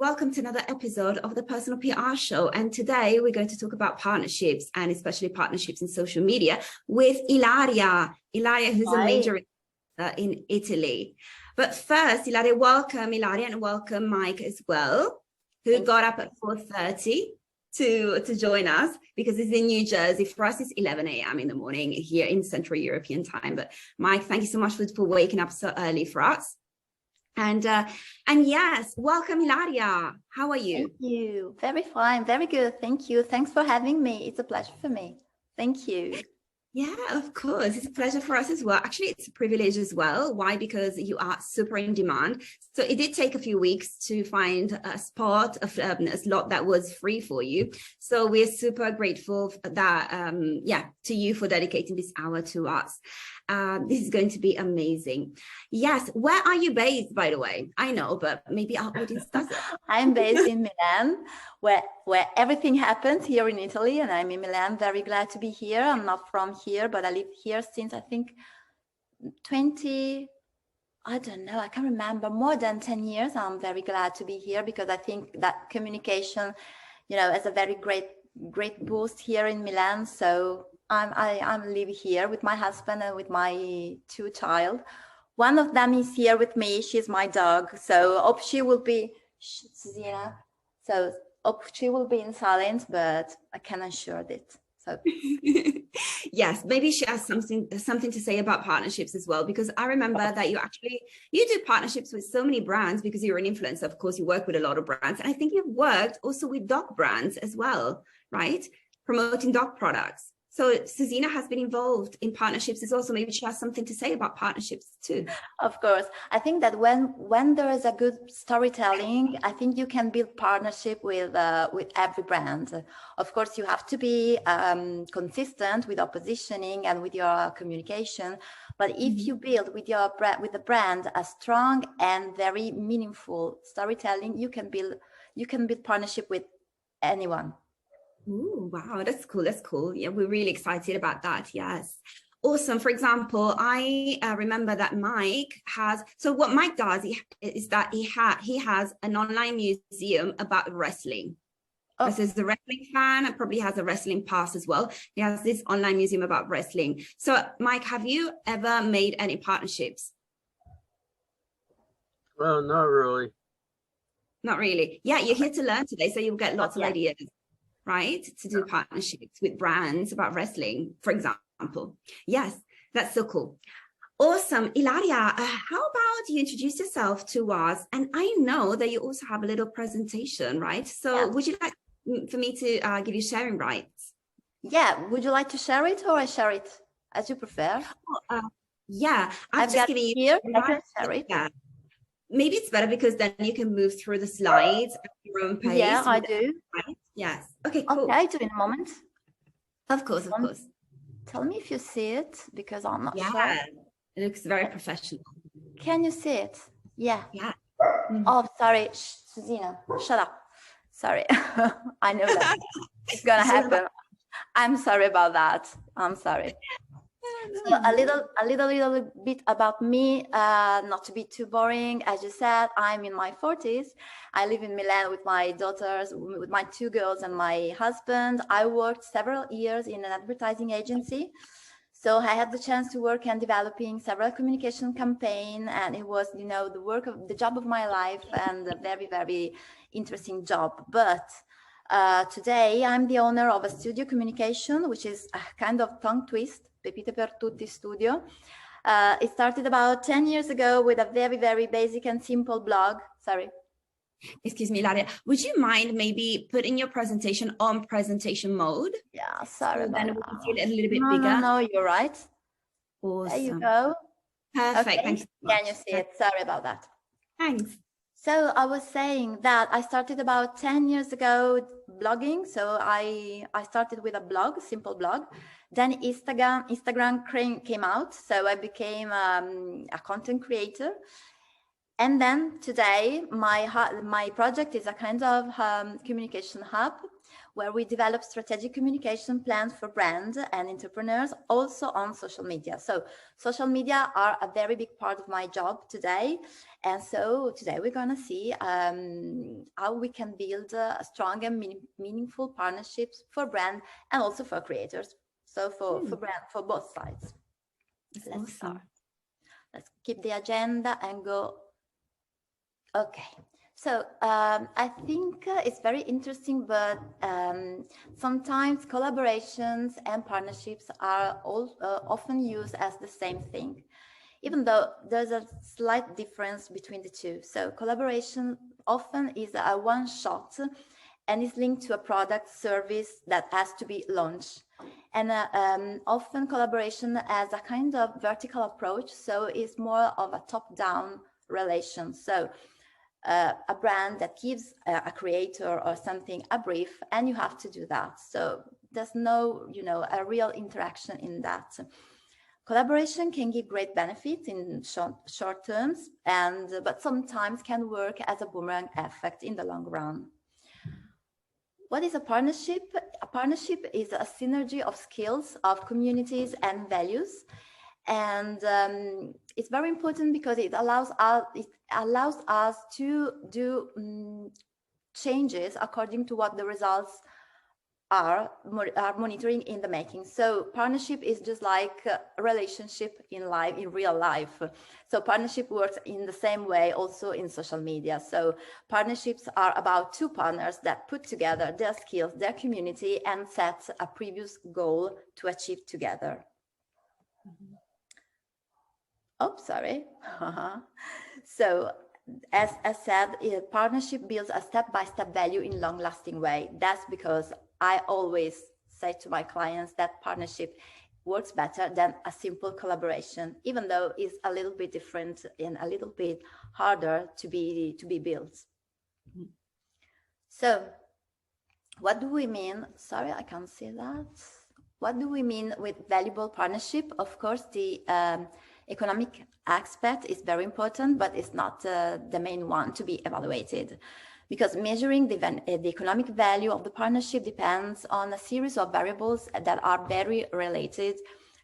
welcome to another episode of the Personal PR Show. And today we're going to talk about partnerships, and especially partnerships in social media with Ilaria. Ilaria, who's a major in Italy. But first, Ilaria, welcome Ilaria, and welcome Mike as well, who got up at 4:30 to join us because he's in New Jersey. For us, it's 11 a.m. in the morning here in Central European time. But Mike, thank you so much for waking up so early for us. And yes, welcome Ilaria. How are you? Thank you. Very fine. Very good. Thank you. Thanks for having me. It's a pleasure for me. Thank you. Yeah, of course. It's a pleasure for us as well. Actually, it's a privilege as well. Why? Because you are super in demand. So it did take a few weeks to find a spot, a slot that was free for you. So we're super grateful that, to you for dedicating this hour to us. This is going to be amazing. Yes. Where are you based, by the way? I know, but maybe our audience doesn't. I'm based in Milan, where everything happens here in Italy, and I'm in Milan. Very glad to be here. I'm not from here, but I live here since I think 20, I don't know, I can't remember, more than 10 years. I'm very glad to be here because I think that communication, has a very great boost here in Milan. So I live here with my husband and with my two child. One of them is here with me. She's my dog. So hope she will be, Susina. So hope she will be in silence, but I can assure it. So yes, maybe she has something to say about partnerships as well, because I remember that you do partnerships with so many brands because you're an influencer. Of course, you work with a lot of brands, and I think you've worked also with dog brands as well, right? Promoting dog products. So Susina has been involved in partnerships as well. So maybe she has something to say about partnerships too. Of course. I think that when there is a good storytelling, I think you can build partnership with every brand. Of course, you have to be consistent with your positioning and with your communication. But if you build with the brand a strong and very meaningful storytelling, you can build partnership with anyone. Ooh, wow, that's cool. That's cool. Yeah, we're really excited about that. Yes. Awesome. For example, I remember that Mike has, so what Mike does is that he has an online museum about wrestling. Oh. So he's a wrestling fan and probably has a wrestling pass as well. He has this online museum about wrestling. So Mike, have you ever made any partnerships? Well, not really. Not really. Yeah, you're here to learn today, so you'll get lots of ideas. Right, to do partnerships with brands about wrestling, for example. Yes, that's so cool. Awesome. Ilaria, how about you introduce yourself to us? And I know that you also have a little presentation, right? So would you like for me to give you sharing rights? Yeah, would you like to share it or I share it as you prefer? Yeah, I've just given you here. I can share it. Yeah. Maybe it's better because then you can move through the slides at your own pace. Yeah, I do. Right? Yes. Okay, cool. Okay, do in a moment. Of course, of course. Tell me if you see it because I'm not sure. Yeah, it looks very professional. Can you see it? Yeah. Yeah. Oh, sorry, Susina, shut up. Sorry. I know that it's gonna happen. I'm sorry about that. I'm sorry. So a little bit about me, not to be too boring. As you said, I'm in my 40s. I live in Milan with my daughters, with my two girls and my husband. I worked several years in an advertising agency. So I had the chance to work on developing several communication campaigns, and it was, the job of my life and a very, very interesting job. But today I'm the owner of a studio communication, which is a kind of tongue twist. Pepite per Tutti Studio. It started about 10 years ago with a very, very basic and simple blog. Sorry. Excuse me, Ilaria. Would you mind maybe putting your presentation on presentation mode? Yeah, sorry. So then we can see it a little bit bigger. No, you're right. Awesome. There you go. Perfect. Okay. Thank you. Can you see it? Sorry about that. Thanks. So I was saying that I started about 10 years ago blogging. So I started with a blog, a simple blog. Then Instagram came out. So I became a content creator. And then today, my project is a kind of communication hub where we develop strategic communication plans for brands and entrepreneurs, also on social media. So social media are a very big part of my job today. And so today we're going to see how we can build strong and meaningful partnerships for brand and also for creators. So for brand, for both sides. Let's start. Let's keep the agenda and go. Okay. So I think it's very interesting, but sometimes collaborations and partnerships are often used as the same thing, even though there's a slight difference between the two. So collaboration often is a one-shot and is linked to a product service that has to be launched. And often collaboration has a kind of vertical approach, so it's more of a top-down relation. So a brand that gives a creator or something a brief, and you have to do that. So there's no, a real interaction in that. Collaboration can give great benefits in short terms, but sometimes can work as a boomerang effect in the long run. What is a partnership? A partnership is a synergy of skills, of communities and values. And it's very important because it allows us to do changes according to what the results are monitoring in the making. So partnership is just like a relationship in real life. So partnership works in the same way also in social media. So partnerships are about two partners that put together their skills, their community, and set a previous goal to achieve together. Oh, sorry. So as I said, partnership builds a step-by-step value in long-lasting way. That's because I always say to my clients that partnership works better than a simple collaboration, even though it's a little bit different and a little bit harder to be built. So what do we mean? Sorry, I can't see that. What do we mean with valuable partnership? Of course, the economic aspect is very important, but it's not the main one to be evaluated, because measuring the economic value of the partnership depends on a series of variables that are very related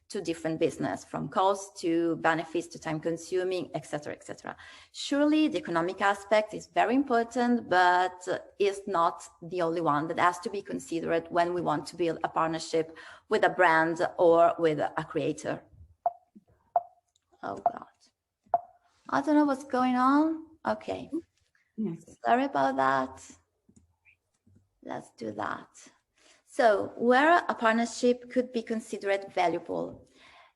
to different business, from cost to benefits to time consuming, etc., etc. Surely the economic aspect is very important, but is not the only one that has to be considered when we want to build a partnership with a brand or with a creator. Oh God, I don't know what's going on. Okay, sorry about that. Let's do that. So where a partnership could be considered valuable.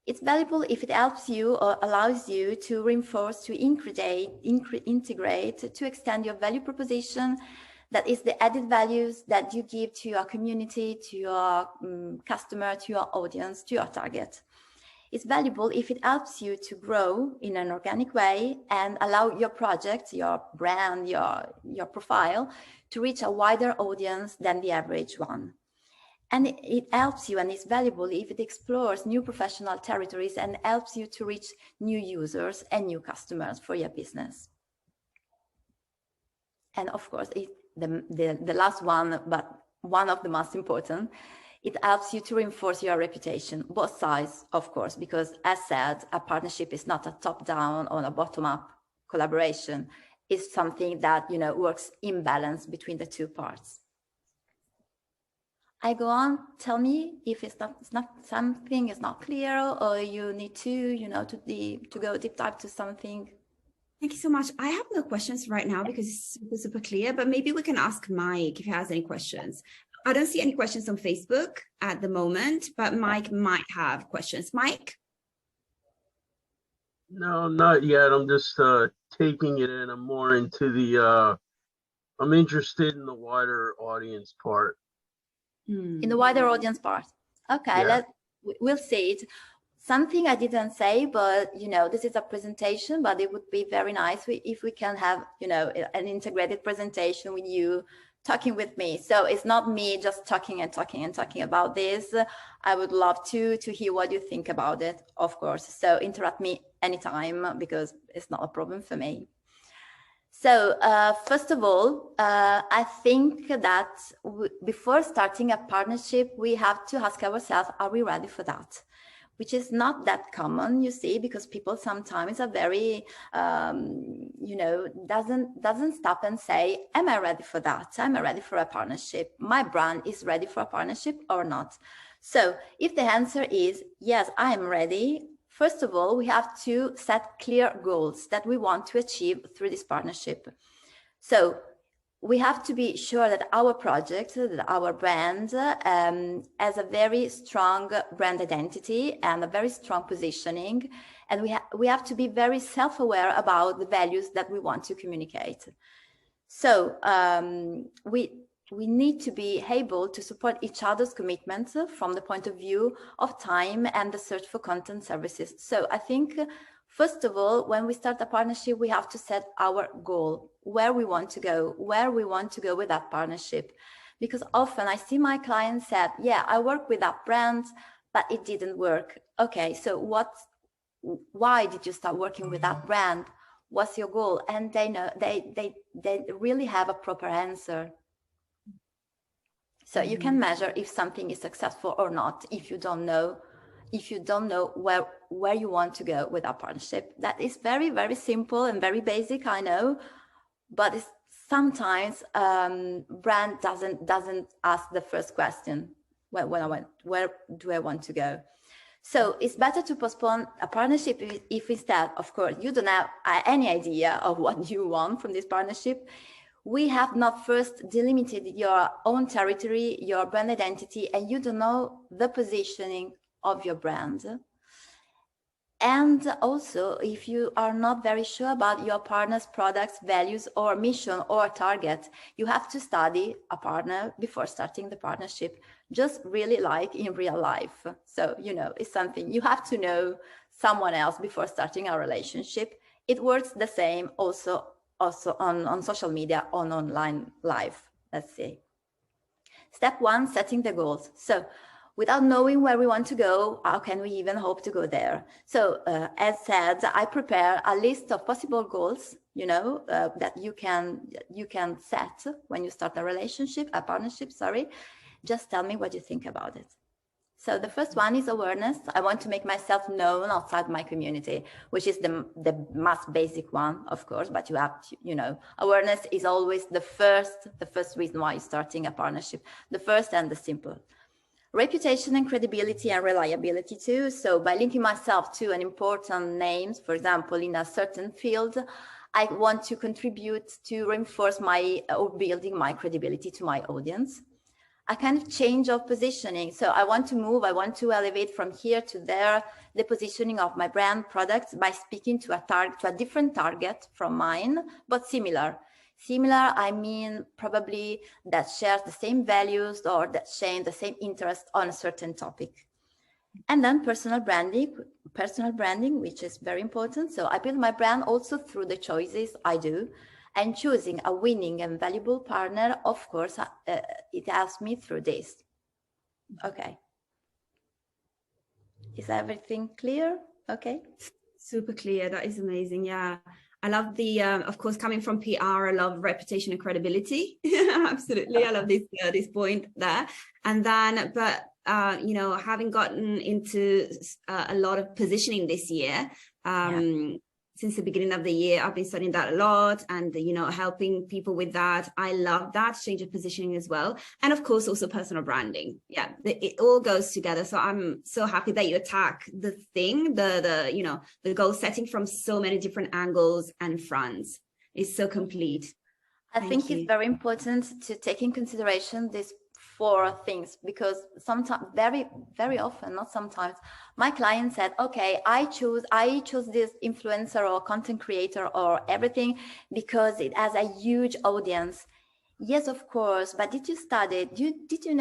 It's valuable if it helps you or allows you to reinforce, to integrate, to extend your value proposition. That is the added values that you give to your community, to your customer, to your audience, to your target. It's valuable if it helps you to grow in an organic way and allow your project, your brand, your profile to reach a wider audience than the average one. And it helps you, and it's valuable if it explores new professional territories and helps you to reach new users and new customers for your business. And of course, the last one, but one of the most important, it helps you to reinforce your reputation, both sides, of course, because as said, a partnership is not a top-down or a bottom-up collaboration. It's something that, works in balance between the two parts. I go on, tell me if it's not something is not clear, or you need to, to go deep dive to something. Thank you so much. I have no questions right now because it's super, super clear, but maybe we can ask Mike if he has any questions. I don't see any questions on Facebook at the moment, but Mike might have questions. Mike? No, not yet. I'm just taking it in. I'm more into the, I'm interested in the wider audience part. In the wider audience part. Okay, yeah. We'll see it. Something I didn't say, but, this is a presentation, but it would be very nice if we can have, an integrated presentation with you talking with me. So it's not me just talking about this. I would love to hear what you think about it, of course. So interrupt me anytime because it's not a problem for me. So first of all, I think that before starting a partnership, we have to ask ourselves, are we ready for that? Which is not that common, you see, because people sometimes are very, you know, doesn't stop and say, am I ready for that? Am I ready for a partnership? My brand is ready for a partnership or not? So if the answer is, yes, I am ready, first of all, we have to set clear goals that we want to achieve through this partnership. So we have to be sure that our project, that our brand has a very strong brand identity and a very strong positioning. And we have to be very self-aware about the values that we want to communicate. So we need to be able to support each other's commitments from the point of view of time and the search for content services. So I think, first of all, when we start a partnership, we have to set our goal, where we want to go with that partnership. Because often I see my clients said, yeah, I work with that brand, but it didn't work. Okay, so why did you start working with that brand? What's your goal? And they know, they really have a proper answer. So you can measure if something is successful or not if you don't know where you want to go with our partnership. That is very, very simple and very basic, I know, but sometimes brand doesn't ask the first question, where do I want to go? So it's better to postpone a partnership if instead, of course, you don't have any idea of what you want from this partnership. We have not first delimited your own territory, your brand identity, and you don't know the positioning of your brand. And also, if you are not very sure about your partner's products, values, or mission or target, you have to study a partner before starting the partnership, just really like in real life. So, you know, it's something you have to know someone else before starting a relationship. It works the same also on social media, on online life, let's say. Step 1, setting the goals. So without knowing where we want to go, how can we even hope to go there? So as said, I prepare a list of possible goals, you know, that you can set when you start a partnership, sorry. Just tell me what you think about it. So the first one is awareness. I want to make myself known outside my community, which is the most basic one, of course, but you have to, you know, awareness is always the first reason why you're starting a partnership, the first and the simple. Reputation and credibility and reliability too. So by linking myself to an important names, for example, in a certain field, I want to contribute to reinforce or building my credibility to my audience. A kind of change of positioning. So I want to elevate from here to there, the positioning of my brand products by speaking to a different target from mine, but similar. Similar, I mean, probably that shares the same values or that share the same interest on a certain topic. And then personal branding, which is very important. So I build my brand also through the choices I do. And choosing a winning and valuable partner, of course, it helps me through this. Okay. Is everything clear? Okay. Super clear. That is amazing. Yeah. I love the, of course, coming from PR, I love reputation and credibility. Absolutely. I love this point there. And then, but, you know, having gotten into a lot of positioning this year, since the beginning of the year, I've been studying that a lot and, you know, helping people with that. I love that change of positioning as well. And of course, also personal branding. Yeah, it all goes together. So I'm so happy that you attack the thing, you know, the goal setting from so many different angles and fronts. It's so complete. I think it's very important to take in consideration these 4 things, because sometimes, very, very often, not sometimes, my client said, okay, I choose this influencer or content creator or everything because it has a huge audience. Yes, of course, but did you study? Do you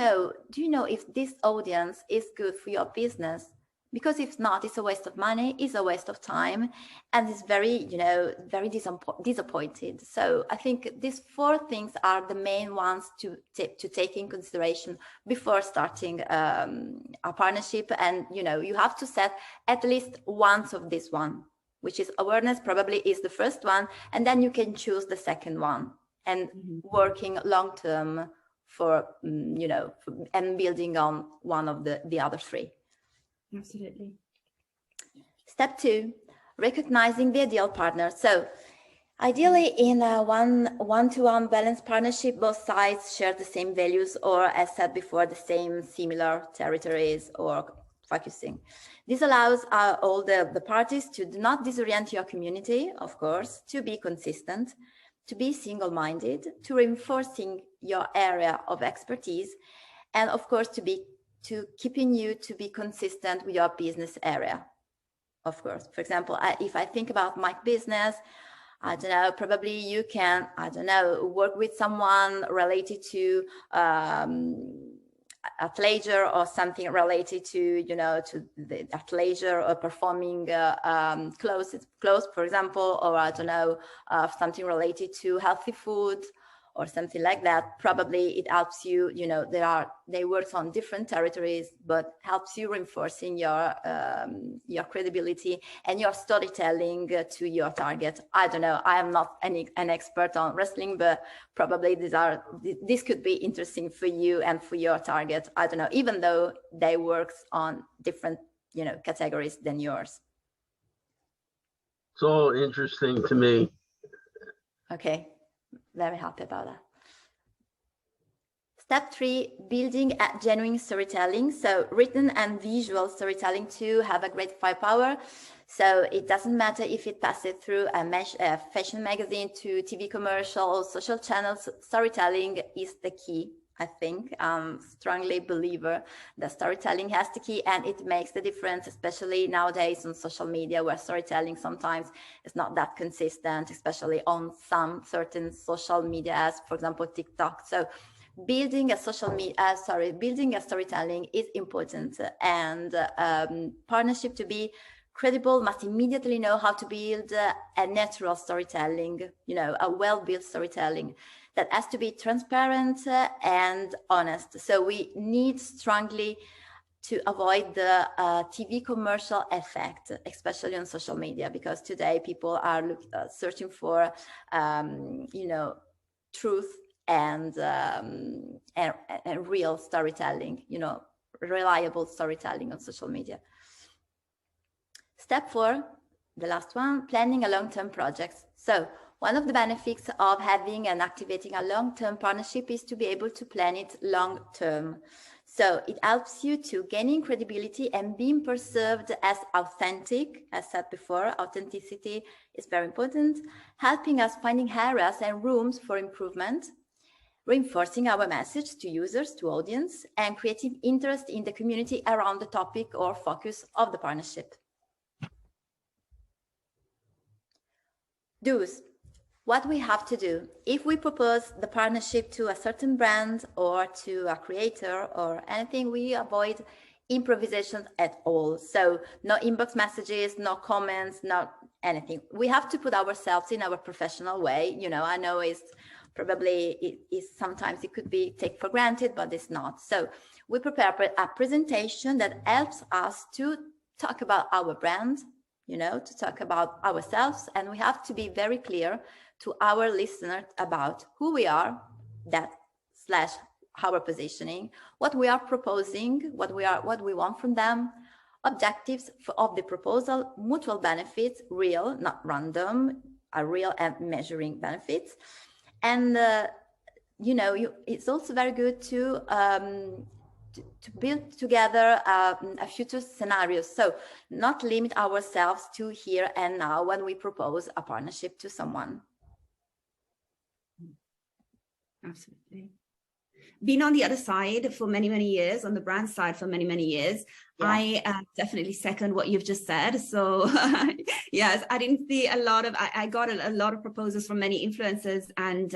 know if this audience is good for your business? Because if not, it's a waste of money, it's a waste of time, and it's very, you know, very disappointed. So I think these 4 things are the main ones to take in consideration before starting a partnership. And, you know, you have to set at least once of this one. which is awareness probably is the first one, and then you can choose the second one, and working long term for, and building on one of the other three. Absolutely. Step 2, recognizing the ideal partner. So ideally, in a one-to-one balanced partnership, both sides share the same values, or as said before, the same similar territories or focusing. This allows all the parties to do not disorient your community, of course, to be consistent, to be single-minded, to reinforcing your area of expertise, and of course, to keeping you to be consistent with your business area. Of course, for example, if I think about my business, I don't know, probably you can, I don't know, work with someone related to athleisure, or something related to, to the athleisure or performing clothes, for example, or I don't know, something related to healthy food or something like that. Probably it helps you, they work on different territories, but helps you reinforcing your credibility and your storytelling to your target. I don't know, I am not an expert on wrestling, but probably this could be interesting for you and for your target. I don't know, even though they work on different, categories than yours. It's all interesting to me. Okay. Very happy about that. Step 3, building a genuine storytelling. So written and visual storytelling too have a great firepower. So it doesn't matter if it passes through a fashion magazine to TV commercials, social channels. Storytelling is the key, I think. Strongly believer that storytelling has the key, and it makes the difference, especially nowadays on social media, where storytelling sometimes is not that consistent, especially on some certain social media, for example, TikTok. So building a storytelling is important, and partnership to be credible must immediately know how to build a natural storytelling, a well-built storytelling that has to be transparent and honest. So we need strongly to avoid the TV commercial effect, especially on social media, because today people are searching for, truth and real storytelling, reliable storytelling on social media. Step 4, the last one, planning a long-term project. So one of the benefits of having and activating a long-term partnership is to be able to plan it long-term. So it helps you to gaining credibility and being perceived as authentic. As said before, authenticity is very important, helping us finding areas and rooms for improvement, reinforcing our message to users, to audience, and creating interest in the community around the topic or focus of the partnership. Do's. What we have to do if we propose the partnership to a certain brand or to a creator or anything, we avoid improvisation at all. So no inbox messages, no comments, not anything. We have to put ourselves in our professional way. I know it's probably it is sometimes it could be take for granted, but it's not. So we prepare a presentation that helps us to talk about our brand, to talk about ourselves, and we have to be very clear to our listeners about who we are, / our positioning, what we are proposing, what we want from them, objectives of the proposal, mutual benefits, real, not random, are real and measuring benefits. And, it's also very good to build together a future scenario. So not limit ourselves to here and now when we propose a partnership to someone. Absolutely. Being on the other side for many, many years, on the brand side for many, many years, yeah. I definitely second what you've just said. So yes, I didn't see I got a lot of proposals from many influencers, and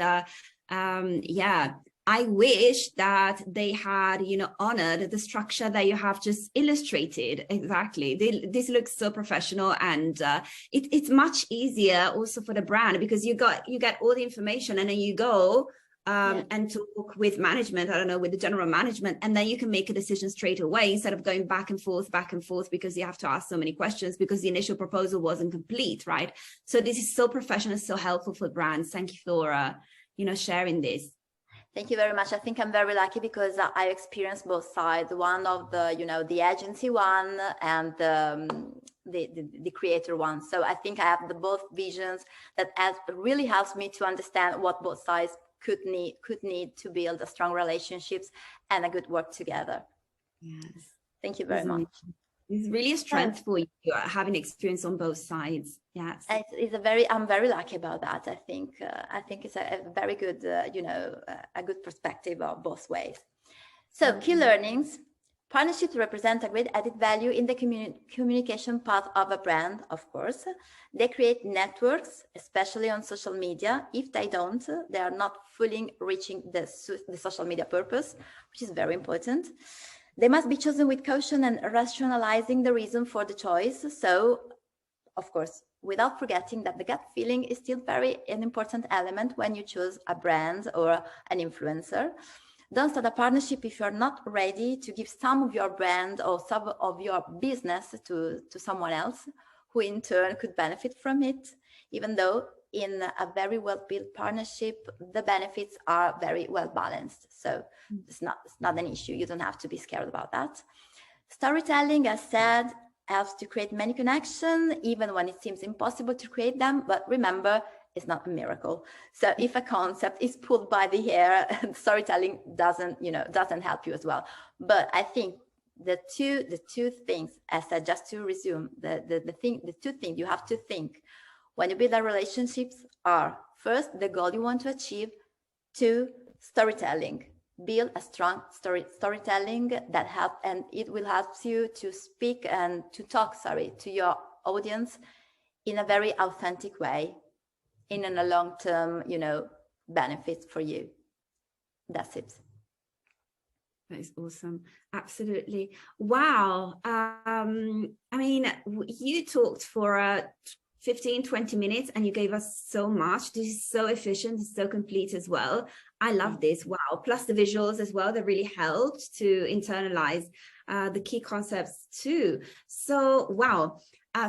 yeah, I wish that they had, honored the structure that you have just illustrated. Exactly. This looks so professional, and it's much easier also for the brand, because you get all the information and then you go, and talk with management, I don't know, with the general management, and then you can make a decision straight away instead of going back and forth, because you have to ask so many questions because the initial proposal wasn't complete, right? So this is so professional, so helpful for brands. Thank you for, sharing this. Thank you very much. I think I'm very lucky because I experienced both sides, one of the, the agency one and the creator one. So I think I have the both visions that really helps me to understand what both sides could need to build a strong relationships and a good work together. Yes. Thank you very much. It's really a strength for you having experience on both sides. Yes. I'm very lucky about that. I think it's a very good, a good perspective of both ways. So key learnings. Partnerships represent a great added value in the communication path of a brand, of course. They create networks, especially on social media. If they don't, they are not fully reaching the social media purpose, which is very important. They must be chosen with caution and rationalizing the reason for the choice. So, of course, without forgetting that the gut feeling is still an important element when you choose a brand or an influencer. Don't start a partnership if you're not ready to give some of your brand or some of your business to someone else who in turn could benefit from it, even though in a very well-built partnership, the benefits are very well balanced. So it's not an issue. You don't have to be scared about that. Storytelling, as said, helps to create many connections, even when it seems impossible to create them. But remember, it's not a miracle. So if a concept is pulled by the hair, storytelling doesn't help you as well. But I think the two things, as I said, just to resume, the two things you have to think when you build a relationships are: first, the goal you want to achieve; two, storytelling. Build a strong storytelling that helps, and it will help you to speak and to talk, to your audience in a very authentic way, in a long-term, benefit for you. That's it. That is awesome. Absolutely. Wow. You talked for 15, 20 minutes and you gave us so much. This is so efficient, so complete as well. I love this. Wow. Plus the visuals as well, that really helped to internalize the key concepts too. So, wow.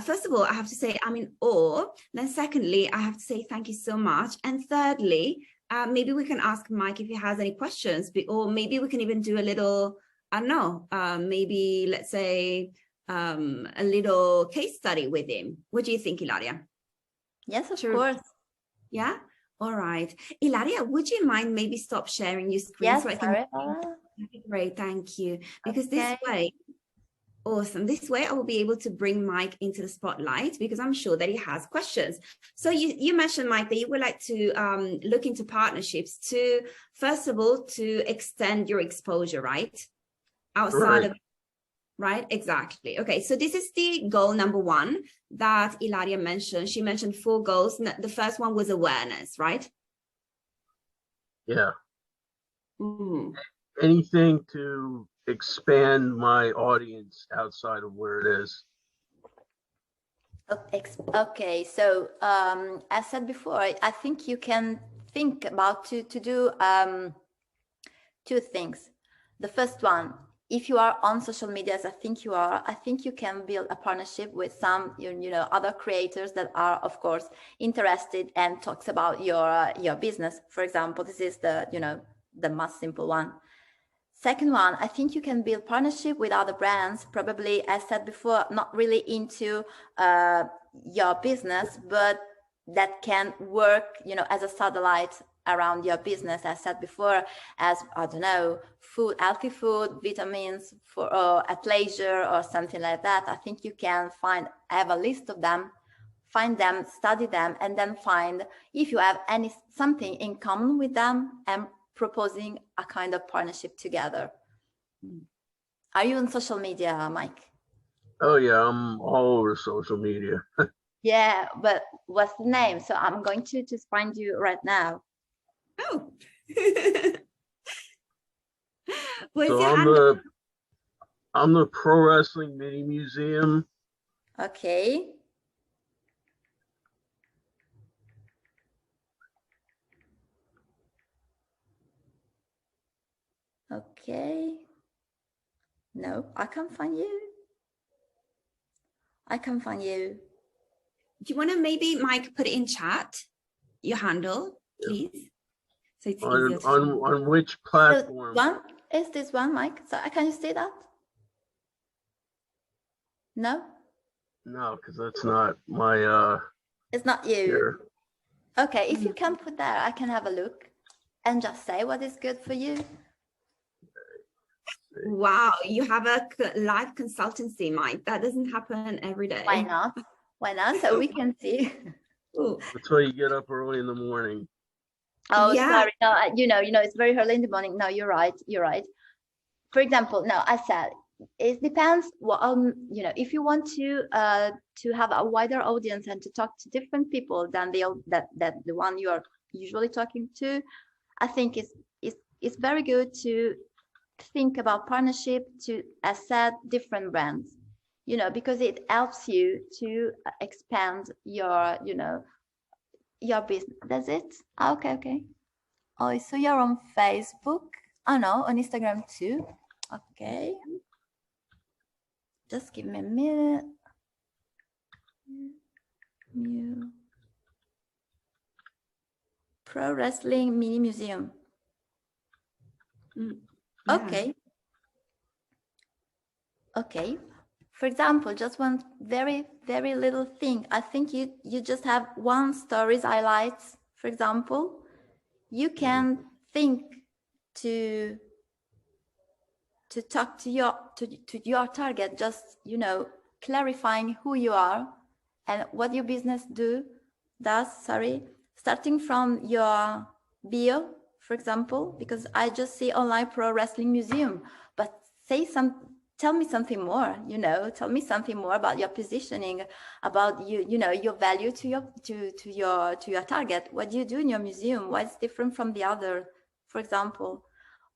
First of all, I have to say I'm in awe. Then secondly, I have to say thank you so much. And thirdly, maybe we can ask Mike if he has any questions, or maybe we can even do a little, I don't know, maybe let's say a little case study with him. What do you think, Ilaria? Yes, of course. Yeah. All right. Ilaria, would you mind maybe stop sharing your screen? Yes, so I can... That'd be great. Thank you. Because this way, awesome. This way I will be able to bring Mike into the spotlight because I'm sure that he has questions. So you mentioned, Mike, that you would like to look into partnerships to, first of all, to extend your exposure, right? Outside of... Right, exactly. Okay, so this is the goal number one that Ilaria mentioned. She mentioned 4 goals. The first one was awareness, right? Yeah. Anything to expand my audience outside of where it is. Okay, so as I said before, I think you can think about to do 2 things. The first one, if you are on social media, as I think you are, I think you can build a partnership with some, other creators that are, of course, interested and talks about your business. For example, this is the most simple one. Second one, I think you can build partnership with other brands, probably, as said before, not really into your business, but that can work, as a satellite around your business, as said before, as, I don't know, food, healthy food, vitamins for athleisure or something like that. I think you can have a list of them, find them, study them, and then find if you have something in common with them and proposing a kind of partnership together. Are you on social media, Mike? Oh yeah, I'm all over social media. Yeah, but what's the name? So I'm going to just find you right now. Oh. So I'm the Pro Wrestling Mini Museum. Okay. Okay. No, I can't find you. I can't find you. Do you want to maybe, Mike, put it in chat, your handle, please? So it's easier to find. On which So platform? one is this one, Mike? So can you see that? No? No, because that's not my It's not you. here. Okay, if you can put there, I can have a look and just say what is good for you. Wow, you have a live consultancy, Mike. That doesn't happen every day. Why not? Why not? So we can see. Ooh. That's why you get up early in the morning. Oh, Yeah. sorry. No, you know, it's very early in the morning. No, you're right. You're right. For example, no, I said it depends what you know, if you want to have a wider audience and to talk to different people than the one you are usually talking to, I think it's very good to think about partnership to asset different brands, you know, because it helps you to expand your, you know, your business. That's it. Okay. Oh, so you're on Facebook? Oh no, on Instagram too. Okay. Just give me a minute. Pro Wrestling Mini Museum. Yeah. Okay. For example, just one very little thing. I think you just have one stories highlights. For example, you can think to talk to your target, just, you know, clarifying who you are and what your business does, starting from your bio, for example, because I just see online pro wrestling museum, but tell me something more, you know, tell me something more about your positioning, about you know, your value to your target. What do you do in your museum? What's different from the other, for example?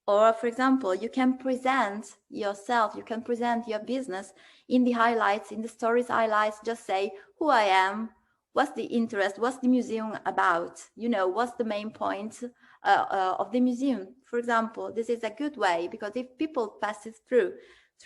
Or, for example, you can present yourself, you can present your business in the highlights, in the stories highlights. Just say who I am, what's the interest, what's the museum about, you know, what's the main point of the museum. For example, this is a good way, because if people pass it through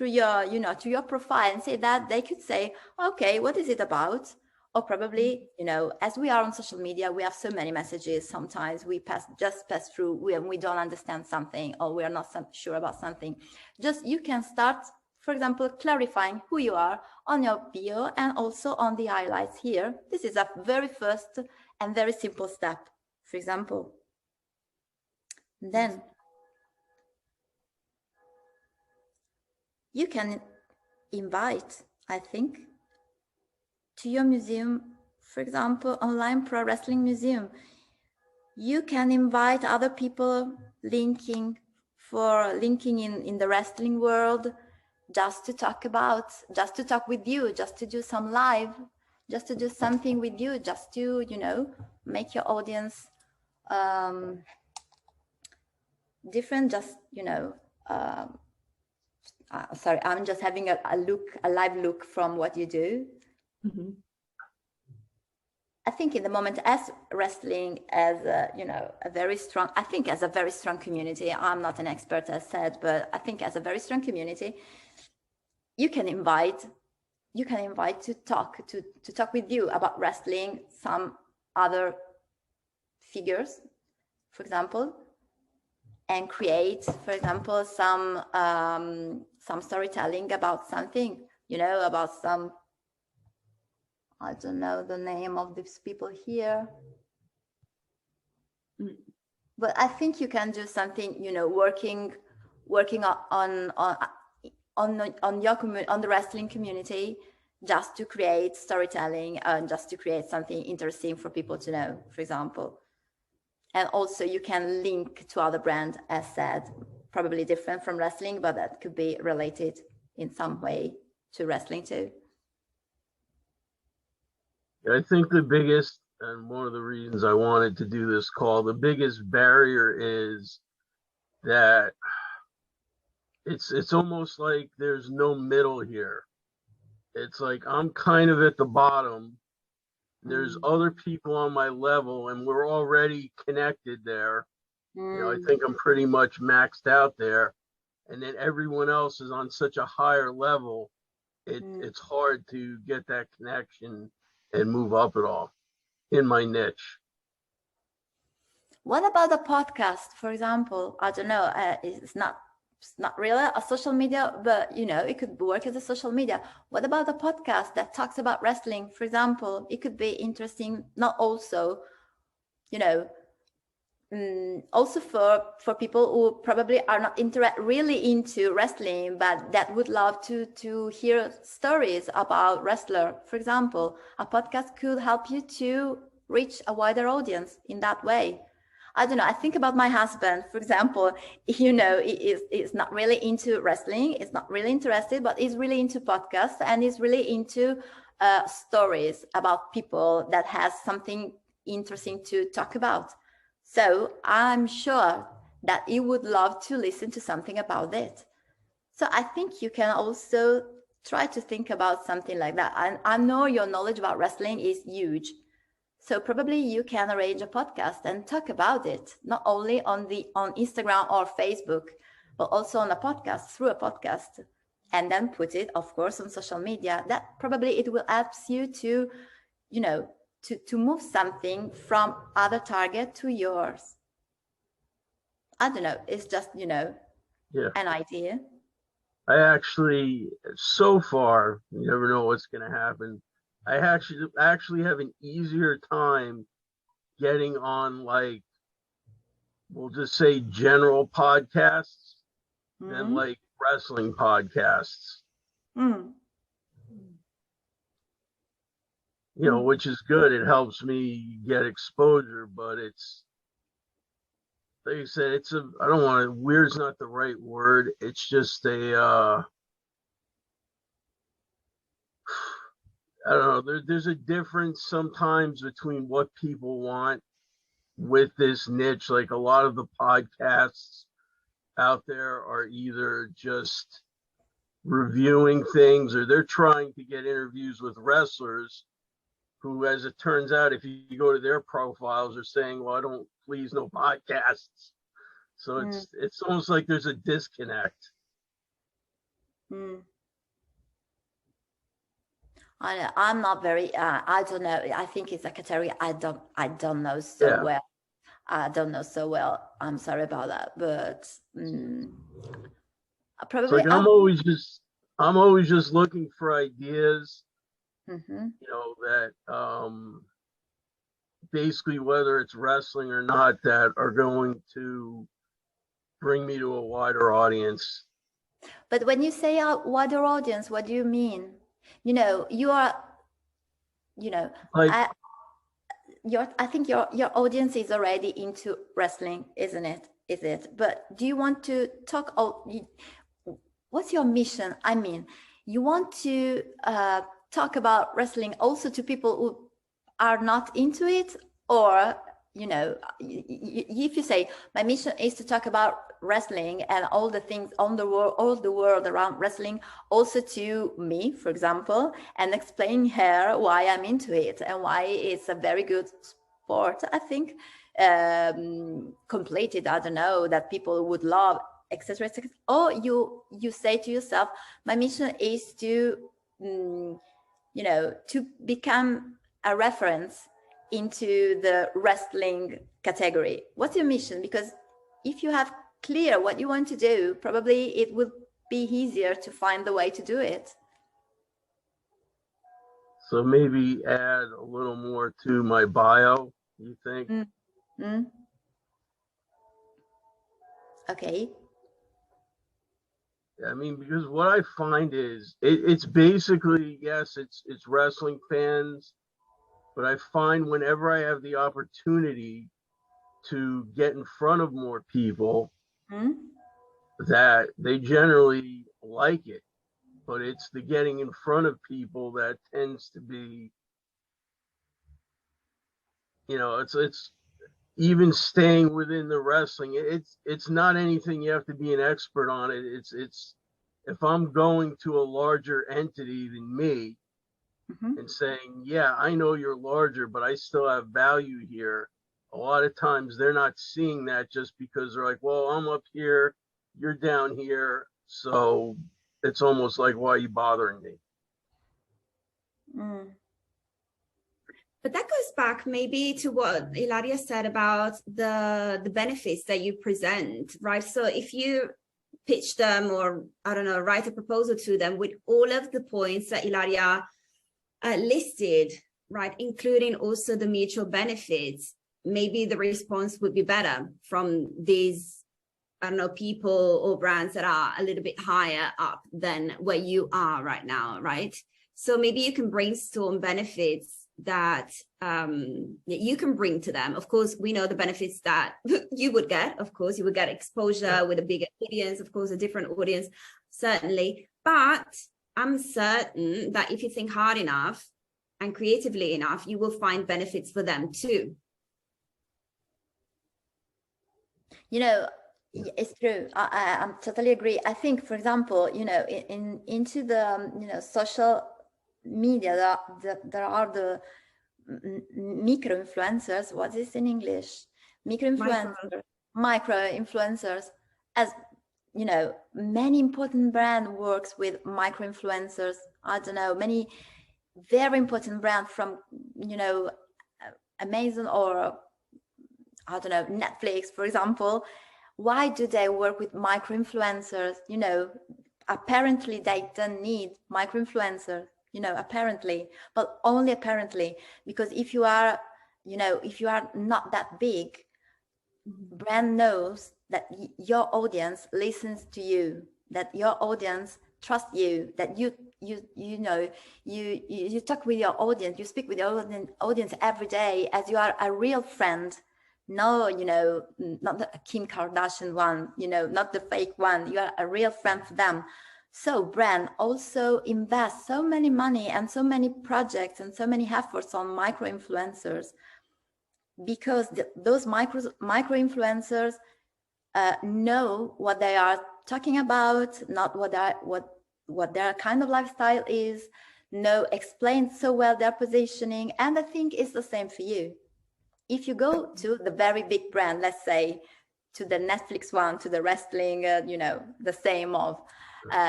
your, you know, to your profile and say that, they could say, okay, what is it about? Or probably, you know, as we are on social media, we have so many messages. Sometimes we just pass through when we don't understand something, or we are not sure about something. Just, you can start, for example, clarifying who you are on your bio and also on the highlights here. This is a very first and very simple step, for example. Then you can invite, I think, to your museum, for example, online pro wrestling museum. You can invite other people linking in the wrestling world, just to talk with you, just to do some live, just to do something with you, just to, you know, make your audience different, just, you know, sorry, I'm just having a live look from what you do. I think in the moment, as wrestling as you know, a very strong community. I'm not an expert, as said, but I think as a very strong community, you can invite to talk with you about wrestling some other figures, for example, and create, for example, some storytelling about something, you know, about some, I don't know the name of these people here, but I think you can do something, you know, working on the wrestling community, just to create storytelling and just to create something interesting for people to know, for example. And also you can link to other brands, as said, probably different from wrestling, but that could be related in some way to wrestling too. I think the biggest, and one of the reasons I wanted to do this call, the biggest barrier is that it's almost like there's no middle here. It's like I'm kind of at the bottom. There's other people on my level, and we're already connected there. You know, I think I'm pretty much maxed out there. And then everyone else is on such a higher level. It's hard to get that connection and move up at all in my niche. What about the podcast, for example? I don't know. It's not really a social media, but you know, it could work as a social media. What about the podcast that talks about wrestling, for example? It could be interesting, not also, you know, also for people who probably are not really into wrestling, but that would love to hear stories about wrestler. For example, a podcast could help you to reach a wider audience in that way. I don't know. I think about my husband, for example. You know, is not really into wrestling. It's not really interested, but he's really into podcasts and he's really into stories about people that has something interesting to talk about. So I'm sure that he would love to listen to something about it. So I think you can also try to think about something like that. And I know your knowledge about wrestling is huge. So probably you can arrange a podcast and talk about it, not only on Instagram or Facebook, but also on a podcast, through a podcast, and then put it, of course, on social media. That probably it will help you to, you know, to move something from other target to yours. I don't know. It's just, you know, an idea. I actually, so far, you never know what's going to happen. I actually have an easier time getting on, like, we'll just say general podcasts than like wrestling podcasts. You know, which is good. It helps me get exposure, but it's, like you said, I don't want to, weird's not the right word. It's just I don't know. There's a difference sometimes between what people want with this niche. Like a lot of the podcasts out there are either just reviewing things or they're trying to get interviews with wrestlers who, as it turns out, if you go to their profiles, are saying, well, I don't, please, no podcasts. So it's almost like there's a disconnect. I'm not very, I don't know. I think it's a category I don't know so well. I don't know so well. I'm sorry about that, but probably. Like I'm always just looking for ideas. You know, that basically, whether it's wrestling or not, that are going to bring me to a wider audience. But when you say a wider audience, what do you mean? You know, you are, you know, like, I think your audience is already into wrestling, isn't it? Is it? But do you want to talk? What's your mission? I mean, you want to talk about wrestling also to people who are not into it, or, you know, if you say my mission is to talk about wrestling and all the things on the world, all the world around wrestling, also to me, for example, and explain her why I'm into it and why it's a very good sport, I think, completed, I don't know, that people would love, etc., etc. Or you say to yourself, my mission is to you know, to become a reference into the wrestling category. What's your mission? Because if you have clear what you want to do, probably it would be easier to find the way to do it. So maybe add a little more to my bio, you think? Okay. I mean, because what I find is it's basically, yes, it's wrestling fans, but I find whenever I have the opportunity to get in front of more people, that they generally like it. But it's the getting in front of people that tends to be, you know, it's even staying within the wrestling. It's not anything you have to be an expert on it. It's if I'm going to a larger entity than me and saying, yeah, I know you're larger, but I still have value here. a lot of times they're not seeing that just because they're like, well, I'm up here, you're down here. So it's almost like, why are you bothering me? Mm. But that goes back maybe to what Ilaria said about the benefits that you present, right? So if you pitch them, or I don't know, write a proposal to them with all of the points that Ilaria listed, right, including also the mutual benefits, maybe the response would be better from these, I don't know, people or brands that are a little bit higher up than where you are right now, right? So maybe you can brainstorm benefits that you can bring to them. Of course, we know the benefits that you would get. Of course, you would get exposure with a bigger audience, of course, a different audience, certainly. But I'm certain that if you think hard enough and creatively enough, you will find benefits for them too. You know, it's true. I totally agree. I think, for example, you know, into the, you know, social media, there are the micro influencers. What is in English? Micro influencers. As you know, many important brand works with micro influencers. I don't know, many very important brand from, you know, Amazon or I don't know, Netflix, for example. Why do they work with micro influencers? You know, apparently they don't need micro influencers, you know, apparently, but only apparently, because if you are, you know, if you are not that big, brand knows that your audience listens to you, that your audience trusts you, that you know, you talk with your audience, you speak with your audience every day as you are a real friend. No, you know, not the Kim Kardashian one, you know, not the fake one. You are a real friend for them. So brand also invest so many money and so many projects and so many efforts on micro influencers, because those micro influencers know what they are talking about, not what their kind of lifestyle is, explain so well their positioning. And I think it's the same for you. If you go to the very big brand, let's say to the Netflix one, to the wrestling, you know, the same of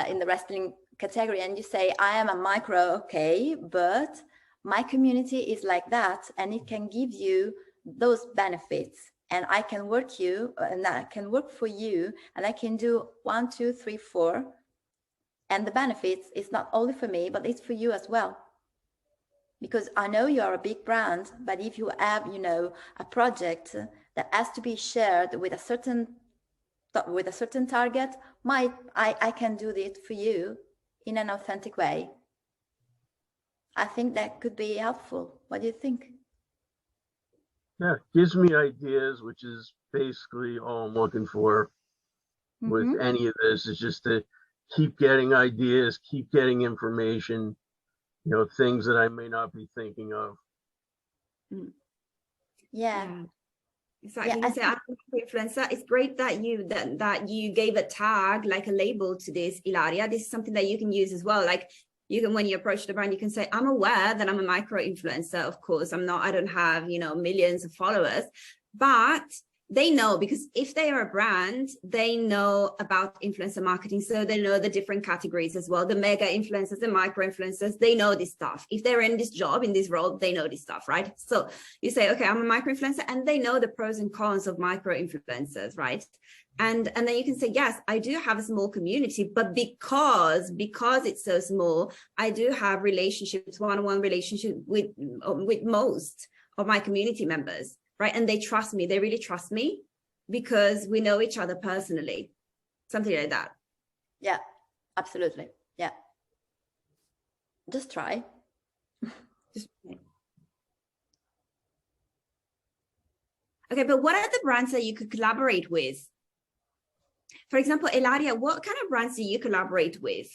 in the wrestling category, and you say, I am a micro, okay, but my community is like that, and it can give you those benefits, and I can work you, and I can work for you, and I can do 1, 2, 3, 4, and the benefits is not only for me, but it's for you as well. Because I know you are a big brand, but if you have, you know, a project that has to be shared with a certain target, I can do it for you in an authentic way. I think that could be helpful. What do you think? Yeah, gives me ideas, which is basically all I'm looking for with any of this, is just to keep getting ideas, keep getting information, you know, things that I may not be thinking of. Yeah. Exactly. You say, I'm an influencer. It's great that you gave a tag, like a label to this, Ilaria. This is something that you can use as well. Like you can, when you approach the brand, you can say, I'm aware that I'm a micro influencer. Of course, I don't have, you know, millions of followers, but they know, because if they are a brand, they know about influencer marketing. So they know the different categories as well. The mega influencers, the micro influencers, they know this stuff. If they're in this job, in this role, they know this stuff, right? So you say, okay, I'm a micro influencer, and they know the pros and cons of micro influencers, right? And then you can say, yes, I do have a small community, but because it's so small, I do have relationships, one-on-one relationship with most of my community members. Right. And they trust me. They really trust me because we know each other personally. Something like that. Yeah, absolutely. Yeah. Just try. Okay, but what are the brands that you could collaborate with? For example, Ilaria, what kind of brands do you collaborate with?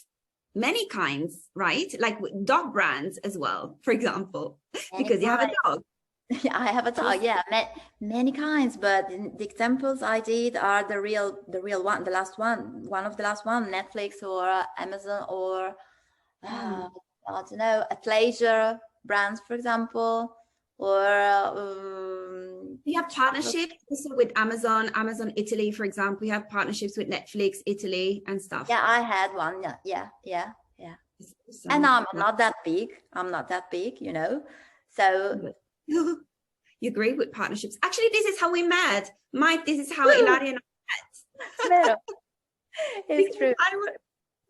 Many kinds, right? Like dog brands as well, for example, because you have a dog. Yeah, I have a dog. Yeah, many kinds, but the examples I did are the real one, one of the last one, Netflix or Amazon or I don't know, athleisure brands, for example, or You have partnerships also with Amazon Italy, for example. You have partnerships with Netflix Italy and stuff. Yeah, I had one. Yeah. So, And I'm not that big. You know. So you agree with partnerships. Actually, this is how we met. Mike, this is how Ilaria and I met. It's true.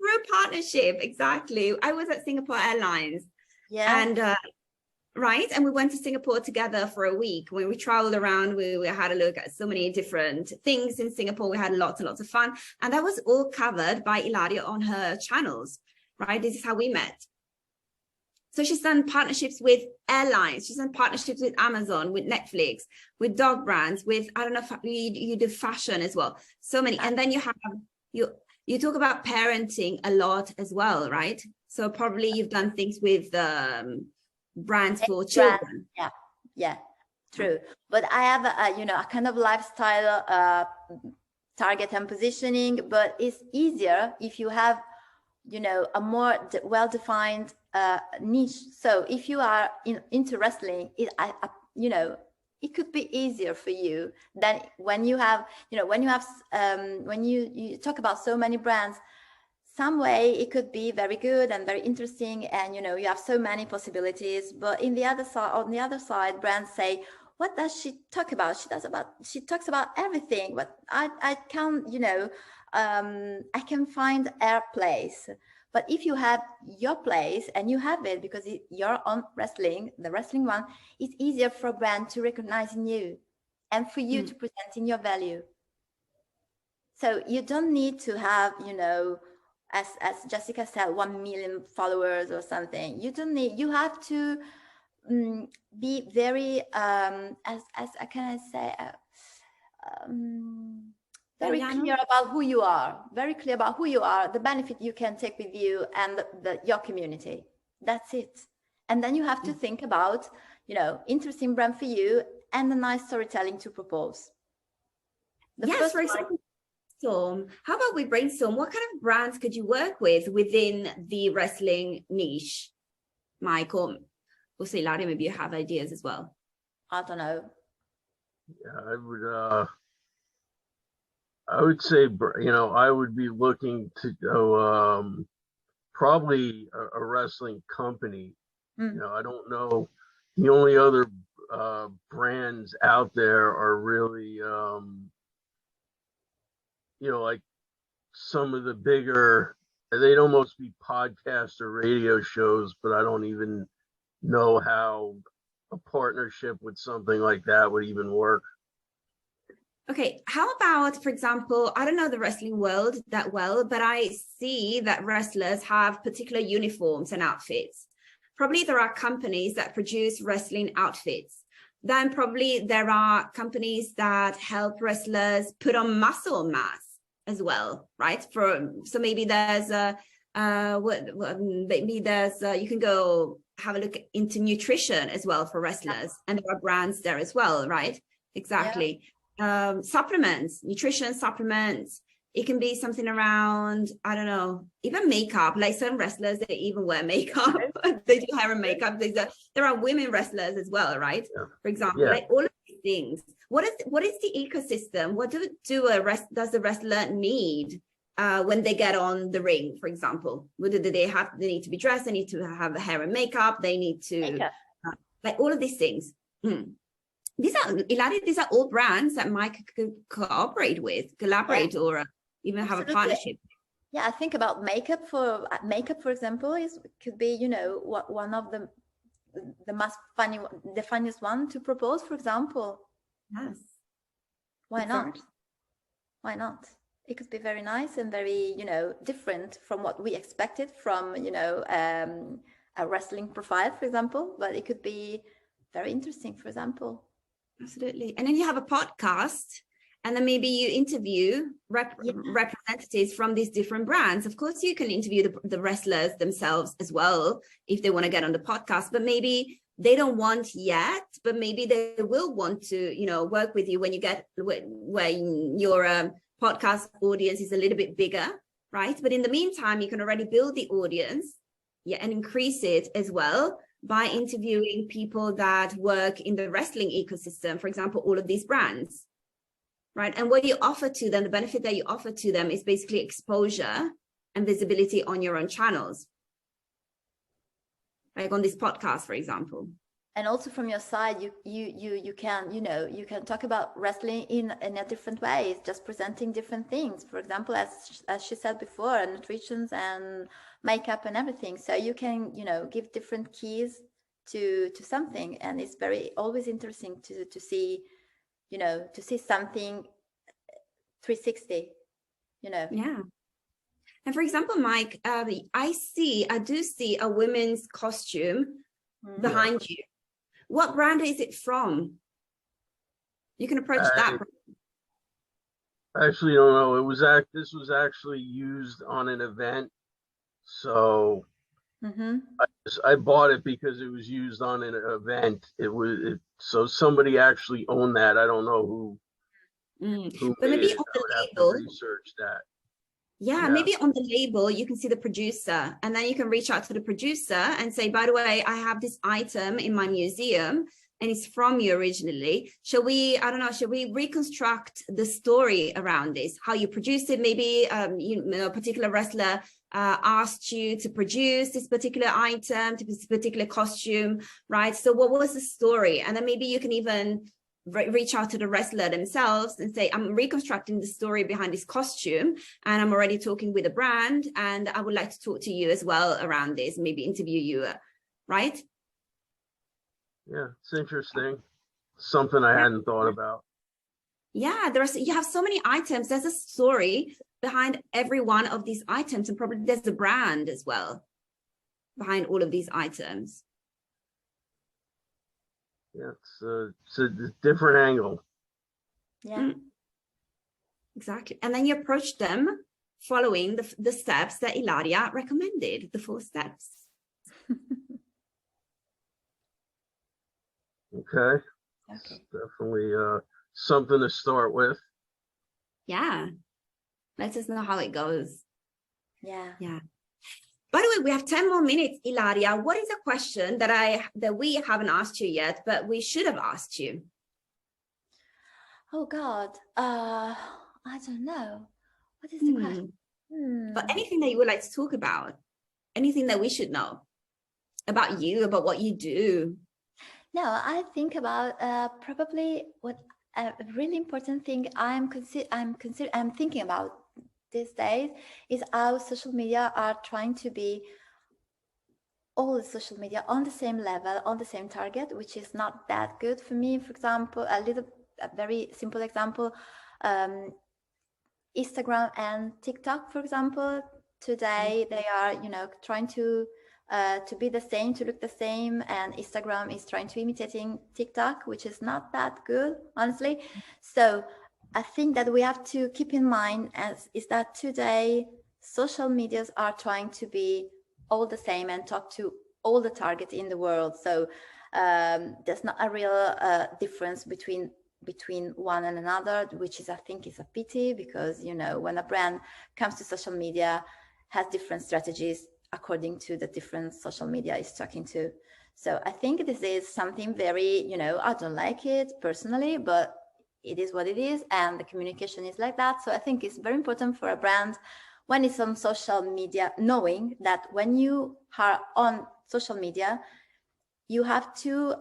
Through a partnership, exactly. I was at Singapore Airlines. Yeah. And right. And we went to Singapore together for a week. When we traveled around, we had a look at so many different things in Singapore. We had lots and lots of fun. And that was all covered by Ilaria on her channels, right? This is how we met. So she's done partnerships with airlines. She's done partnerships with Amazon, with Netflix, with dog brands, with, I don't know, if you do fashion as well. So many. And then you talk about parenting a lot as well, right? So probably you've done things with brands for children. Yeah, true. But I have a kind of lifestyle target and positioning, but it's easier if you have a more well-defined niche. So if you are into wrestling, it could be easier for you than when you have when you talk about so many brands. Some way it could be very good and very interesting, and you have so many possibilities. But on the other side, brands say, "What does she talk about? She talks about everything." But I can I can find her place. But if you have your place, and you have it because you're on wrestling, the wrestling one, it's easier for a brand to recognize in you, and for you to present in your value. So you don't need to have as Jessica said, 1 million followers or something. You don't need. You have to be very as can I say very clear about who you are. Very clear about who you are, the benefit you can take with you, and your community. That's it. And then you have to think about interesting brand for you and a nice storytelling to propose. Yes, for example. How about we brainstorm? What kind of brands could you work with within the wrestling niche, Mike? Or also Ilaria, maybe you have ideas as well. I don't know. Yeah, I would say, I would be looking to go probably a wrestling company. I don't know. The only other brands out there are really like some of the bigger, they'd almost be podcast or radio shows, but I don't even know how a partnership with something like that would even work. Okay, how about, for example, I don't know the wrestling world that well, but I see that wrestlers have particular uniforms and outfits. Probably there are companies that produce wrestling outfits. Then probably there are companies that help wrestlers put on muscle mass as well, right? So maybe there's you can go have a look into nutrition as well for wrestlers, and there are brands there as well, right? Exactly. Yeah. Supplements, nutrition supplements. It can be something around, I don't know, even makeup. Like some wrestlers, they even wear makeup. They do hair and makeup. There are women wrestlers as well, right? Yeah. For example, like all of these things. What is the ecosystem? What does the wrestler need when they get on the ring, for example? What do they have? They need to be dressed. They need to have hair and makeup. They need to like all of these things. These are all brands that Mike could collaborate, or even have a partnership. Yeah, I think about makeup. For example, could be one of the most the funniest one to propose, for example. Yes. Why not? Why not? It could be very nice and very different from what we expected from a wrestling profile, for example. But it could be very interesting, for example. Absolutely. And then you have a podcast, and then maybe you interview representatives from these different brands. Of course, you can interview the wrestlers themselves as well if they want to get on the podcast, but maybe they don't want yet, but maybe they will want to, work with you when your podcast audience is a little bit bigger, right? But in the meantime, you can already build the audience, and increase it as well by interviewing people that work in the wrestling ecosystem, for example, all of these brands, right? And what you offer to them, the benefit that you offer to them is basically exposure and visibility on your own channels, like on this podcast, for example. And also from your side, you can, you know, you can talk about wrestling in a different way, just presenting different things. For example, as she said before, nutrition and makeup and everything. So you can, you know, give different keys to something, and it's very always interesting to see, you know, to see something 360, you know. Yeah. And for example, Mike, I do see a women's costume behind you. What brand is it from? You can approach that. I actually don't know. This was actually used on an event, so I bought it because it was used on an event. So somebody actually owned that. I don't know who but maybe on the label, research that. Yeah, maybe on the label, you can see the producer, and then you can reach out to the producer and say, by the way, I have this item in my museum and it's from you originally. Shall we reconstruct the story around this? How you produced it? Maybe a particular wrestler asked you to produce this particular item, this particular costume, right? So what was the story? And then maybe you can even reach out to the wrestler themselves and say, I'm reconstructing the story behind this costume, and I'm already talking with a brand, and I would like to talk to you as well around this, maybe interview you, right? Yeah, it's interesting. Something I hadn't thought about. Yeah, you have so many items. There's a story behind every one of these items, and probably there's a brand as well behind all of these items. Yeah, it's a different angle. Yeah, exactly. And then you approach them following the steps that Ilaria recommended, the 4 steps. Okay. It's definitely something to start with. Yeah. Let us know how it goes. Yeah. By the way, we have 10 more minutes, Ilaria. What is a question that we haven't asked you yet, but we should have asked you? Oh God, I don't know. What is the question? But anything that you would like to talk about, anything that we should know about you, about what you do. No, I think about probably what a really important thing I'm thinking about these days is how social media are trying to be all the social media on the same level, on the same target, which is not that good for me. For example, a very simple example, Instagram and TikTok, for example, today they are, trying to be the same, to look the same, and Instagram is trying to imitating TikTok, which is not that good, honestly. So I think that we have to keep in mind is that today social medias are trying to be all the same and talk to all the targets in the world. So there's not a real difference between one and another, which is, I think, is a pity, because when a brand comes to social media, has different strategies according to the different social media is talking to. So I think this is something very, I don't like it personally, but it is what it is, and the communication is like that. So I think it's very important for a brand when it's on social media, knowing that when you are on social media, you have to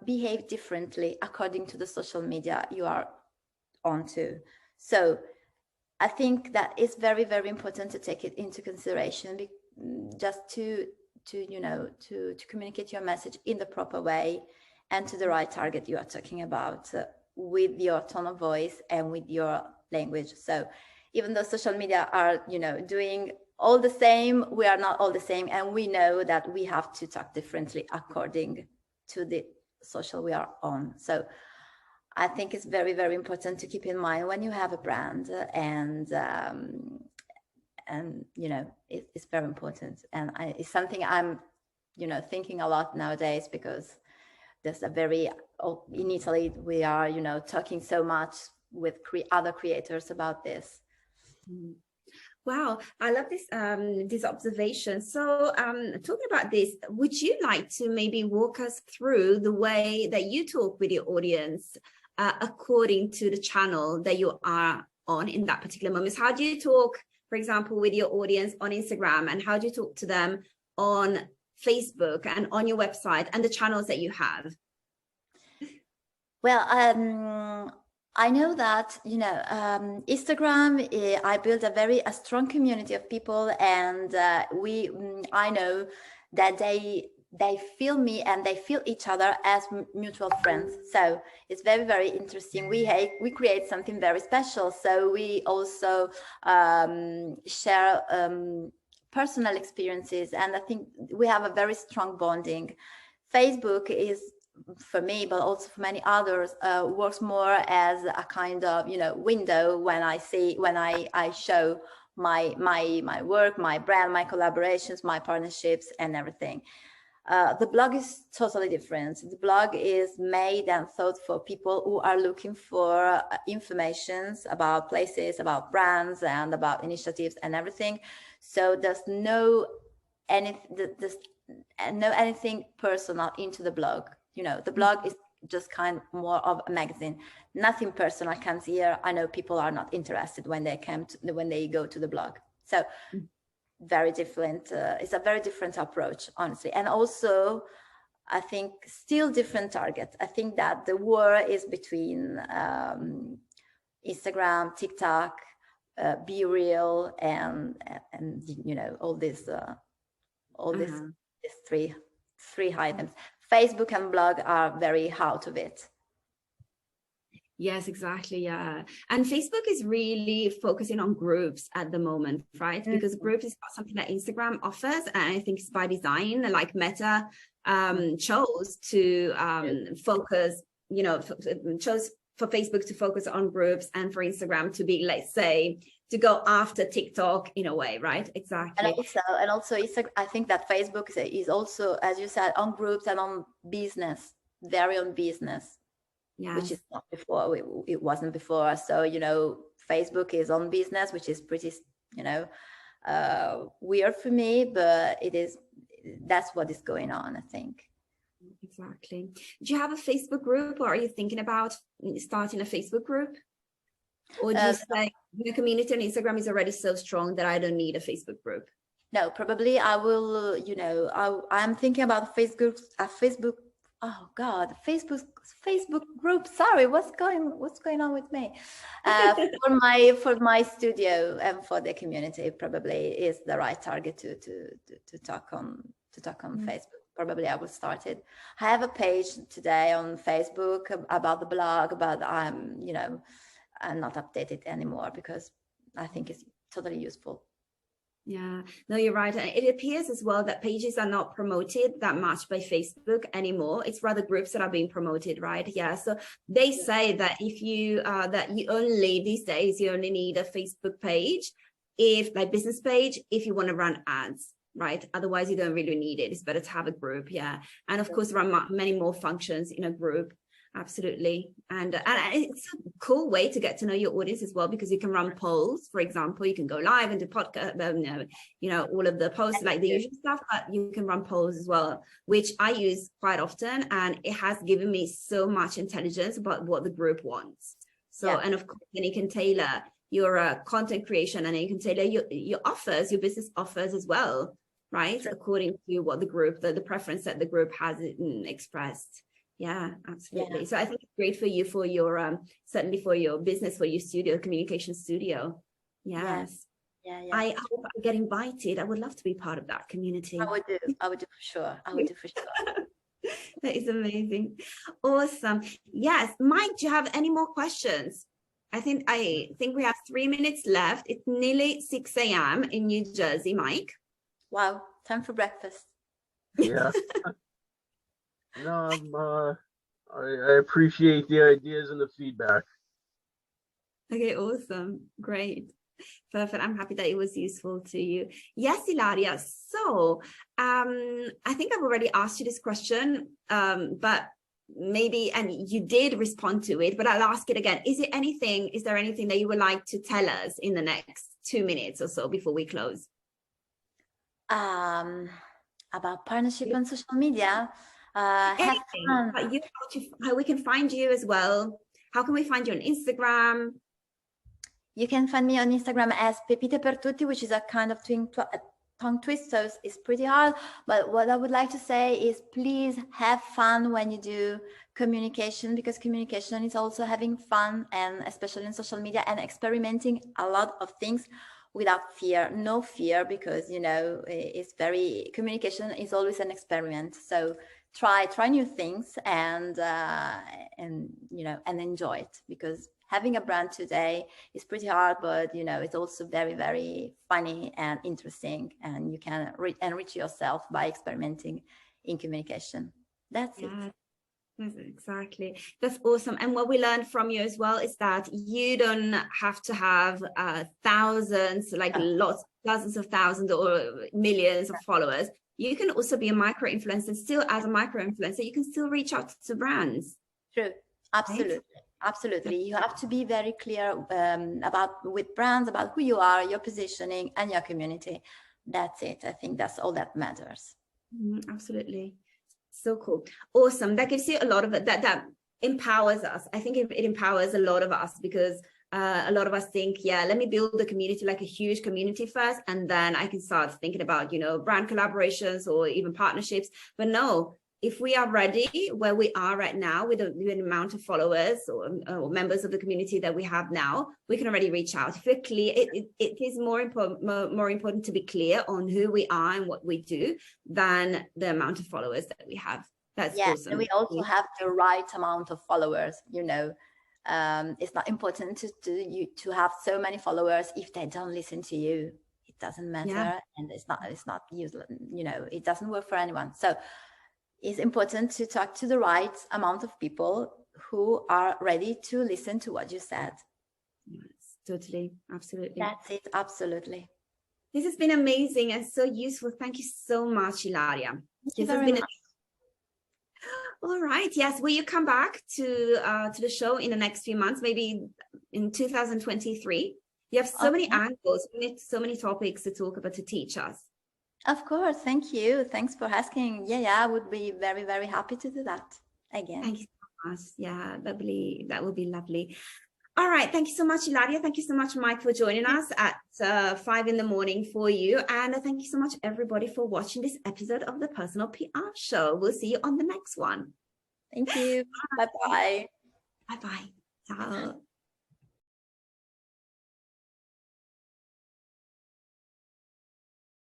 behave differently according to the social media you are onto. So I think that it's very, very important to take it into consideration, just to communicate your message in the proper way and to the right target you are talking about, with your tone of voice and with your language. So even though social media are, doing all the same, we are not all the same, and we know that we have to talk differently according to the social we are on. So I think it's very, very important to keep in mind when you have a brand, and it's very important, and it's something I'm thinking a lot nowadays, because there's in Italy we are talking so much with other creators about this. Wow, I love this observation. So talking about this, would you like to maybe walk us through the way that you talk with your audience according to the channel that you are on in that particular moment? How do you talk, for example, with your audience on Instagram, and how do you talk to them on Facebook and on your website and the channels that you have? Well, I know that, Instagram, I built a strong community of people, and I know that they feel me and they feel each other as mutual friends. So it's very, very interesting. We create something very special. So we also share personal experiences, and I think we have a very strong bonding. Facebook is, for me, but also for many others, works more as a kind of window when I show my work, my brand, my collaborations, my partnerships, and everything. The blog is totally different. The blog is made and thought for people who are looking for informations about places, about brands, and about initiatives and everything. So there's no anything personal into the blog. The blog is just kind of more of a magazine. Nothing personal comes here. I know people are not interested when they go to the blog. So very different. It's a very different approach, honestly. And also, I think still different targets. I think that the war is between Instagram, TikTok, Be Real, and all this these three items. Facebook and blog are very out of it. Yes, exactly. Yeah. And Facebook is really focusing on groups at the moment, right? Because groups is not something that Instagram offers. And I think it's by design, like Meta chose to focus, chose for Facebook to focus on groups, and for Instagram to be, let's say, to go after TikTok in a way, right? Exactly. And also I think that Facebook is also, as you said, on groups and on business, very on business. Yes. Which is not before, it wasn't before. So, Facebook is on business, which is pretty, weird for me, but that's what is going on, I think. Exactly. Do you have a Facebook group, or are you thinking about starting a Facebook group? Or do you say the community on Instagram is already so strong that I don't need a Facebook group? No, probably I will, I'm thinking about Facebook. Oh God, Facebook group. Sorry, what's going on with me? For my studio and for the community, probably is the right target to talk on Facebook. Probably I will start it. I have a page today on Facebook about the blog, but I'm not updated anymore because I think it's totally useful. Yeah, no, you're right. And it appears as well that pages are not promoted that much by Facebook anymore. It's rather groups that are being promoted, right? Yeah. So they say that if you these days you only need a Facebook page, business page, if you want to run ads, right? Otherwise you don't really need it. It's better to have a group. Yeah. And of course there are many more functions in a group. Absolutely. And it's a cool way to get to know your audience as well, because you can run polls. For example, you can go live and do podcast, all of the posts, like the usual stuff, but you can run polls as well, which I use quite often. And it has given me so much intelligence about what the group wants. So, and of course, then you can tailor your content creation, and you can tailor your offers, your business offers as well, right? According to what the group, the preference that the group has expressed. Yeah, absolutely. Yeah. So I think it's great for you, for your certainly for your business, for your studio, communication studio. Yes. Yeah. I hope I get invited. I would love to be part of that community. I would do for sure. That is amazing. Awesome. Yes. Mike, do you have any more questions? I think we have 3 minutes left. It's nearly 6 a.m. in New Jersey, Mike. Wow, time for breakfast. Yeah. No, I appreciate the ideas and the feedback. Okay, awesome. Great. Perfect. I'm happy that it was useful to you. Yes, Ilaria. So I think I've already asked you this question, but maybe, and you did respond to it, but I'll ask it again. Is there anything that you would like to tell us in the next 2 minutes or so before we close? About partnership on social media. Have fun. How we can find you as well. How can we find you on Instagram? You can find me on Instagram as Pepite per Tutti, which is a kind of tongue twist, so it's pretty hard. But what I would like to say is, please have fun when you do communication, because communication is also having fun, and especially in social media, and experimenting a lot of things without fear. No fear, because communication is always an experiment. So try new things and enjoy it, because having a brand today is pretty hard, but it's also very, very funny and interesting, and you can enrich yourself by experimenting in communication. That's it. Exactly. That's awesome. And what we learned from you as well is that you don't have to have thousands, dozens of thousands or millions of followers. You can also be a micro influencer. Still, as a micro influencer, you can still reach out to brands. True. Absolutely. Right? Absolutely. You have to be very clear with brands, about who you are, your positioning, and your community. That's it. I think that's all that matters. Absolutely. So cool. Awesome. That gives you a lot of it. That empowers us. I think it empowers a lot of us, because a lot of us think, let me build a community, like a huge community first, and then I can start thinking about, brand collaborations or even partnerships. But no, if we are ready where we are right now with the amount of followers or members of the community that we have now, we can already reach out. If we're clear, it is more important to be clear on who we are and what we do than the amount of followers that we have. That's awesome. And we also have the right amount of followers. It's not important to have so many followers if they don't listen to you. It doesn't matter, and it's not useless. It doesn't work for anyone. So it's important to talk to the right amount of people who are ready to listen to what you said. Yes, totally. Absolutely. That's it. Absolutely. This has been amazing and so useful. Thank you so much, Ilaria. Thank you very much. All right. Yes. Will you come back to the show in the next few months, maybe in 2023? You have so many angles, so many topics to talk about, to teach us. Of course. Thank you. Thanks for asking. Yeah, I would be very, very happy to do that again. Thank you so much. Yeah, that would be lovely. All right. Thank you so much, Ilaria. Thank you so much, Mike, for joining us at 5 in the morning for you. And thank you so much, everybody, for watching this episode of the Personal PR Show. We'll see you on the next one. Thank you. Bye-bye. Bye-bye. Ciao.